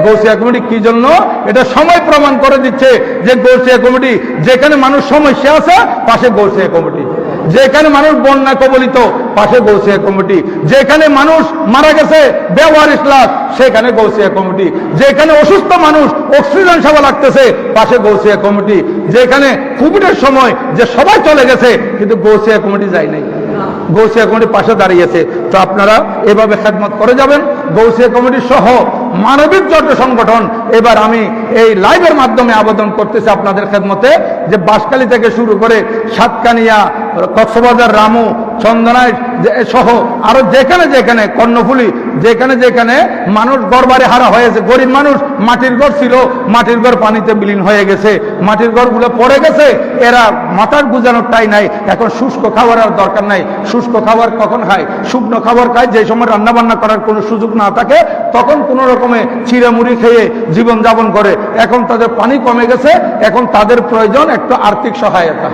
S1: গৌসিয়া কমিটি কি জন্য, এটা সময় প্রমাণ করে দিচ্ছে যে গৌসিয়া কমিটি যেখানে মানুষ সমস্যা আছে পাশে গৌসিয়া কমিটি, যেখানে মানুষ বন্যা কবলিত পাশে গৌসিয়া কমিটি, যেখানে মানুষ মারা গেছে বেওয়ারিশ লাশ সেখানে গৌসিয়া কমিটি, যেখানে অসুস্থ মানুষ অক্সিজেন সেবা লাগতেছে পাশে গৌসিয়া কমিটি, যেখানে কোভিডের সময় যে সবাই চলে গেছে কিন্তু গৌসিয়া কমিটি যায় নাই, গৌসিয়া কমিটির পাশে দাঁড়িয়েছে। তো আপনারা এভাবে খেদমত করে যাবেন। গৌসিয়া কমিটি সহ মানবিক যত সংগঠন, এবার আমি এই লাইভের মাধ্যমে আবেদন করতেছি আপনাদের খেদমতে, যে বাঁশখালী থেকে শুরু করে সাতকানিয়া, কক্সবাজার, রামু, চন্দনাই সহ আরো যেখানে যেখানে কর্ণফুলি, যেখানে যেখানে মানুষ ঘরবাড়ি হারা হয়েছে, গরিব মানুষ মাটির ঘর ছিল, মাটির ঘর পানিতে বিলীন হয়ে গেছে, মাটির ঘরগুলো পড়ে গেছে, এরা মাথার গুজানোর টাই নাই। এখন শুষ্ক খাবার আর দরকার নাই। শুষ্ক খাবার কখন খায়? শুকনো খাবার খায় যে সময় রান্না বান্না করার কোনো সুযোগ না থাকে, তখন কোনো রকমে চিড়ামুড়ি খেয়ে জীবন যাপন করে। এখন তাদের পানি কমে গেছে, এখন তাদের প্রয়োজন একটু আর্থিক সহায়তা,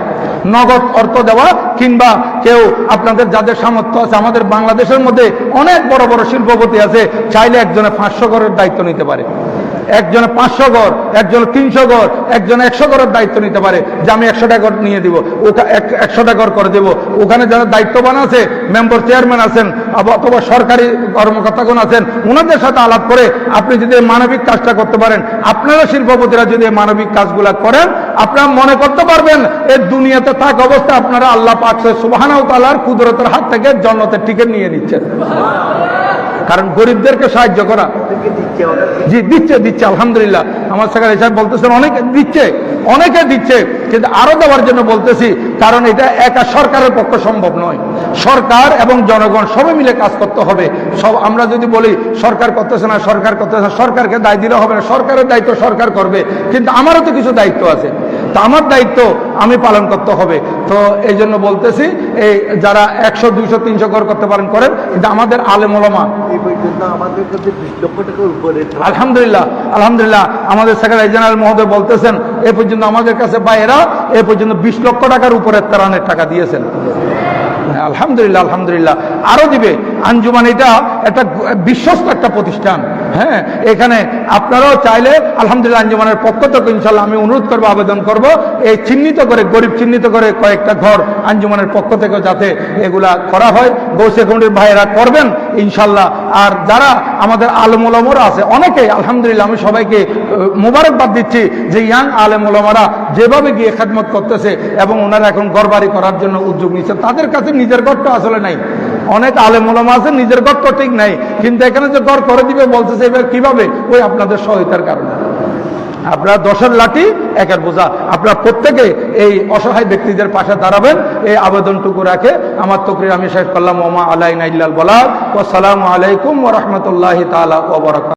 S1: নগদ অর্থ দেওয়া, কিংবা কেউ আপনাদের যাদের সামর্থ্য আছে, আমাদের বাংলাদেশের মধ্যে অনেক বড় বড় শিল্পপতি আছে, চাইলে একজনে 500 ঘরের দায়িত্ব নিতে পারে, একজনে 500 ঘর, একজনে 300 ঘর, একজনে 100 ঘরের দায়িত্ব নিতে পারে, যে আমি 100টা ঘর নিয়ে দিব, 100টা ঘর করে দেব। ওখানে যারা দায়িত্ববান আছে, মেম্বার চেয়ারম্যান আছেন অথবা সরকারি কর্মকর্তাগণ আছেন, ওনাদের সাথে আলাপ করে আপনি যদি মানবিক কাজটা করতে পারেন, আপনারা শিল্পপতিরা যদি মানবিক কাজগুলা করেন, আপনারা মনে করতে পারবেন এই দুনিয়াতে থাক অবস্থা আপনারা আল্লাহ পাক সুবহানাহু ওয়া তাআলার কুদরতের হাত থেকে জান্নাতের টিকিট নিয়ে নিচ্ছেন। কারণ গরিবদেরকে সাহায্য করা, জি দিচ্ছে আলহামদুলিল্লাহ। আমার সেক্রেটারি সাহেব বলতেছেন অনেকে দিচ্ছে, কিন্তু আরো দেওয়ার জন্য বলতেছি, কারণ এটা একা সরকারের পক্ষে সম্ভব নয়। সরকার এবং জনগণ সবাই মিলে কাজ করতে হবে। আমরা যদি বলি সরকার করতেছে না, সরকার করতেছে না, সরকারকে দায় দিলে হবে না। সরকারের দায়িত্ব সরকার করবে, কিন্তু আমারও তো কিছু দায়িত্ব আছে। তো আমার দায়িত্ব আমি পালন করতে হবে। তো এই জন্য বলতেছি, এই যারা 100, 200, 300 ঘর করতে পারেন করেন, কিন্তু আমাদের আলেম ওলামা
S2: আমাদের কাছে 20 লক্ষ টাকার উপরে,
S1: আলহামদুলিল্লাহ আলহামদুলিল্লাহ, আমাদের সেক্রেটারি জেনারেল মহোদয় বলতেছেন এ পর্যন্ত আমাদের কাছে বাইরা এ পর্যন্ত 20 লক্ষ টাকার উপরে ত্রাণের টাকা দিয়েছেন। আলহামদুলিল্লাহ আলহামদুলিল্লাহ, আরো দিবে। আঞ্জুমান এটা একটা বিশ্বস্ত একটা প্রতিষ্ঠান। হ্যাঁ, এখানে আপনারাও চাইলে আলহামদুলিল্লাহ আঞ্জুমানের পক্ষ থেকে ইনশাল্লাহ আমি অনুরোধ করবো, আবেদন করব, এই চিহ্নিত করে গরিব চিহ্নিত করে কয়েকটা ঘর আঞ্জুমানের পক্ষ থেকে যাতে এগুলা করা হয়। গৌসে কমিটির ভাইয়েরা করবেন ইনশাল্লাহ। আর যারা আমাদের আলেম ওলামারা আছে অনেকেই আলহামদুলিল্লাহ, আমি সবাইকে মোবারকবাদ দিচ্ছি যে ইয়াং আলেম ওলামারা যেভাবে গিয়ে খেদমত করতেছে এবং ওনারা এখন ঘরবাড়ি করার জন্য উদ্যোগ নিচ্ছে। তাদের কাছে নিজের ঘরটা আসলে নাই। অনেক আলেম ওলামা আছে নিজের ঘর তো ঠিক নাই, কিন্তু এখানে যে ঘর করে দিবে বলতেছে, এবার কিভাবে? ওই আপনাদের সহায়তার কারণে। আপনারা 10-এর লাঠি 1-এর বোঝা, আপনারা প্রত্যেকে এই অসহায় ব্যক্তিদের পাশে দাঁড়াবেন, এই আবেদনটুকু রাখে আমার তকরির আমি শেষ করলাম। ওমা আলাইনা ইল্লাল বালাগ। ওয়াসসালামু আলাইকুম ওয়া রাহমাতুল্লাহি তাআলা ওয়া বারাকাতুহু।